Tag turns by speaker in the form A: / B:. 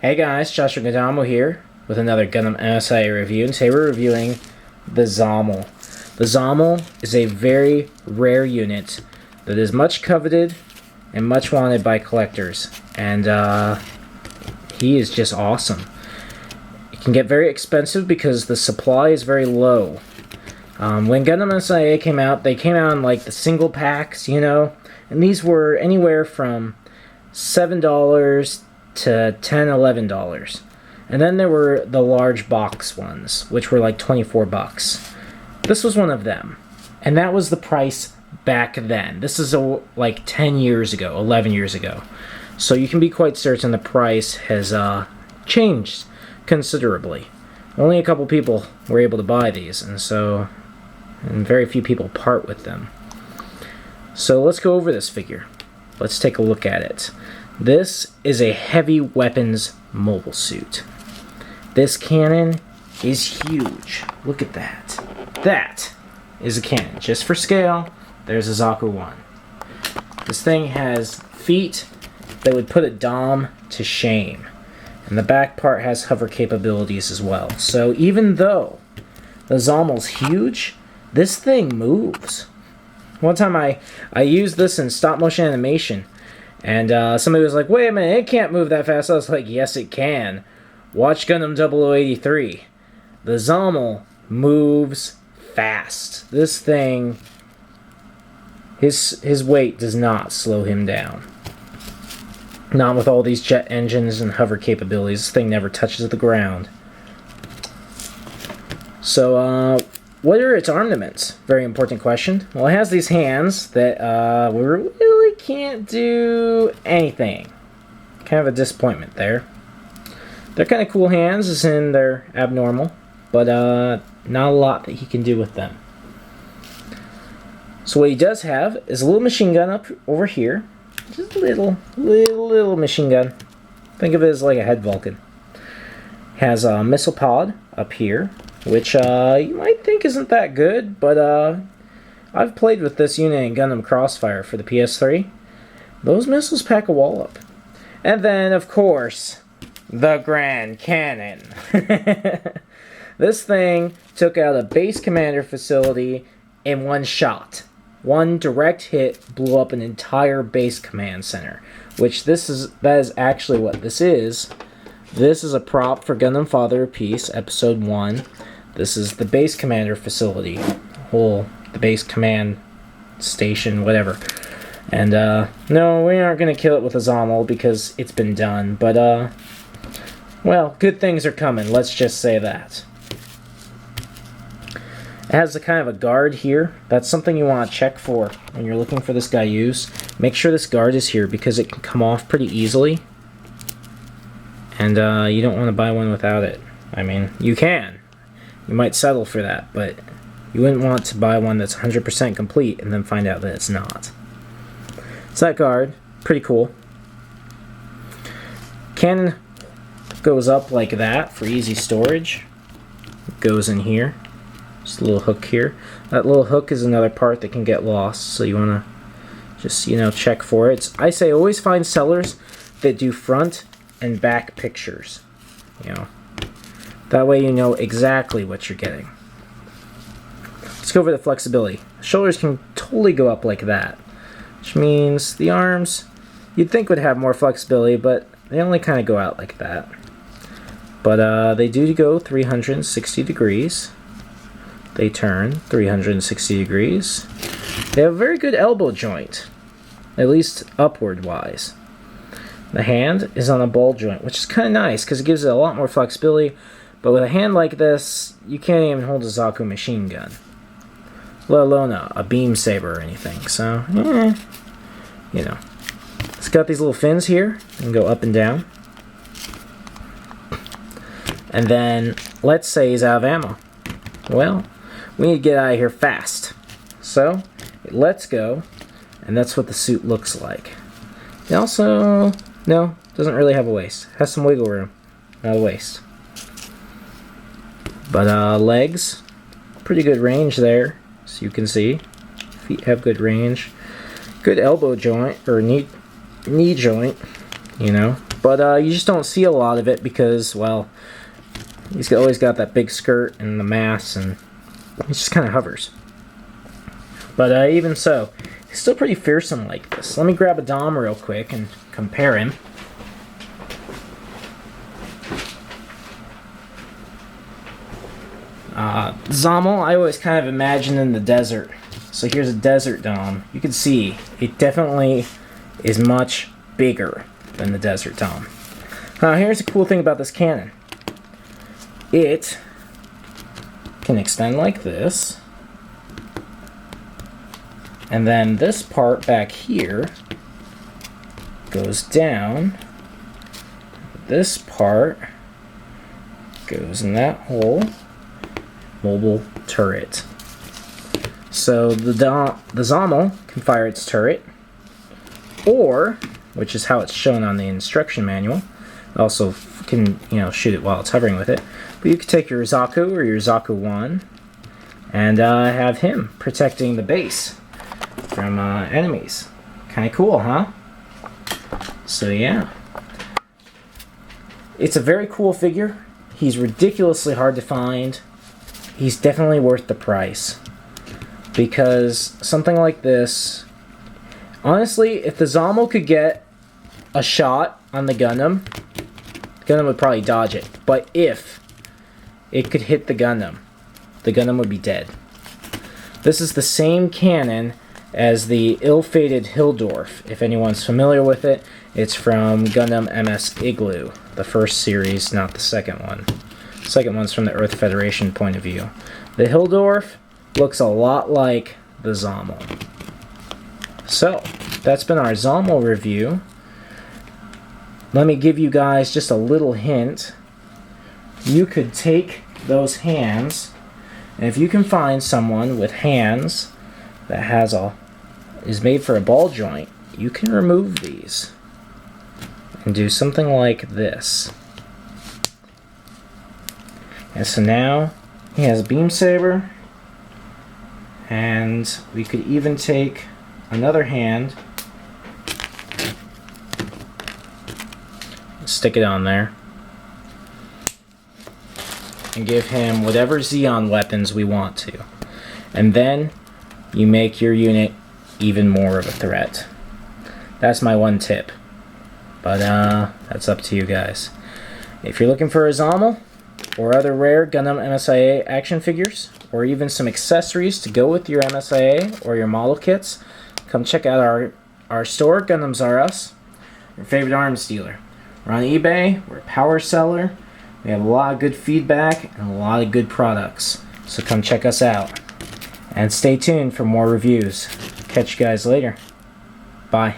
A: Hey guys, Joshua Gundam here with another Gundam Msia review, and today we're reviewing the Xamel. The Xamel is a very rare unit that is much coveted and much wanted by collectors, and he is just awesome. It can get very expensive because the supply is very low. When Gundam Msia came out, they came out in like the single packs, you know, and these were anywhere from $7 to $10-11, and then there were the large box ones, which were like 24 bucks. This was one of them, and that was the price back then. This is like 10 years ago, 11 years ago, so you can be quite certain the price has changed considerably. Only a couple people were able to buy these, and very few people part with them. So let's go over this figure. Let's take a look at it. This is a heavy weapons mobile suit. This cannon is huge. Look at that. That is a cannon. Just for scale, there's a Zaku 1. This thing has feet that would put a Dom to shame. And the back part has hover capabilities as well. So even though the Xamel's huge, this thing moves. One time I used this in stop motion animation, and somebody was like, wait a minute, it can't move that fast. I was like, yes it can. Watch Gundam 0083. The Xamel moves fast. This thing, his weight does not slow him down. Not with all these jet engines and hover capabilities. This thing never touches the ground. So, what are its armaments? Very important question. Well, it has these hands that we really can't do anything. Kind of a disappointment there. They're kind of cool hands, as in they're abnormal, but not a lot that he can do with them. So what he does have is a little machine gun up over here. Just a little machine gun. Think of it as like a head Vulcan. Has a missile pod up here, which you might think isn't that good, but I've played with this unit in Gundam Crossfire for the PS3. Those missiles pack a wallop. And then, of course, the Grand Cannon. This thing took out a base commander facility in one shot. One direct hit blew up an entire base command center, which that is actually what this is. This is a prop for Gundam Father of Peace, Episode 1. This is the base commander facility, the base command station, whatever. And no, we aren't going to kill it with a Xamel because it's been done, but well, good things are coming, let's just say that. It has a kind of a guard here. That's something you want to check for when you're looking for this guy used. Make sure this guard is here because it can come off pretty easily. And you don't want to buy one without it. I mean, you can. You might settle for that, but you wouldn't want to buy one that's 100% complete and then find out that it's not. So that guard, pretty cool. Cannon goes up like that for easy storage. It goes in here. Just a little hook here. That little hook is another part that can get lost, so you want to just, you know, check for it. I say always find sellers that do front and back pictures. You know, that way you know exactly what you're getting. Let's go over the flexibility. The shoulders can totally go up like that, which means the arms you'd think would have more flexibility, but they only kind of go out like that. But they do go 360 degrees. They turn 360 degrees. They have a very good elbow joint, at least upward wise. The hand is on a ball joint, which is kind of nice because it gives it a lot more flexibility. But with a hand like this, you can't even hold a Zaku machine gun, let alone a beam saber or anything. So, you know. It's got these little fins here and go up and down. And then, let's say he's out of ammo. Well, we need to get out of here fast. So, it lets go, and that's what the suit looks like. It also, no, doesn't really have a waist. Has some wiggle room, not a waist. But legs, pretty good range there, so you can see. Feet have good range. Good elbow joint, or knee joint, you know. But you just don't see a lot of it because, well, he's always got that big skirt and the mass, and he just kind of hovers. But even so, he's still pretty fearsome like this. Let me grab a Dom real quick and compare him. Xamel, I always kind of imagine in the desert. So here's a desert Dom. You can see it definitely is much bigger than the desert Dom. Now here's a cool thing about this cannon. It can extend like this. And then this part back here goes down. This part goes in that hole. Mobile turret. So the Xamel can fire its turret, or, which is how it's shown on the instruction manual, also can, shoot it while it's hovering with it. But you could take your Zaku or your Zaku 1 and have him protecting the base from enemies. Kind of cool, huh? So yeah. It's a very cool figure. He's ridiculously hard to find. He's definitely worth the price. Because something like this, honestly, if the Xamel could get a shot on the Gundam would probably dodge it. But if it could hit the Gundam would be dead. This is the same cannon as the ill-fated Hildorf. If anyone's familiar with it, it's from Gundam MS Igloo, the first series, not the second one. The second one's from the Earth Federation point of view. The Hildorf looks a lot like the Xamel. So, that's been our Xamel review. Let me give you guys just a little hint. You could take those hands, and if you can find someone with hands that is made for a ball joint, you can remove these and do something like this. And so now he has a beam saber, and we could even take another hand, stick it on there, and give him whatever Xeon weapons we want to. And then you make your unit even more of a threat. That's my one tip. But that's up to you guys. If you're looking for a Xamel or other rare Gundam MSIA action figures, or even some accessories to go with your MSIA or your model kits, come check out our store, Gundams R Us, your favorite arms dealer. We're on eBay, we're a power seller, we have a lot of good feedback and a lot of good products. So come check us out. And stay tuned for more reviews. Catch you guys later. Bye.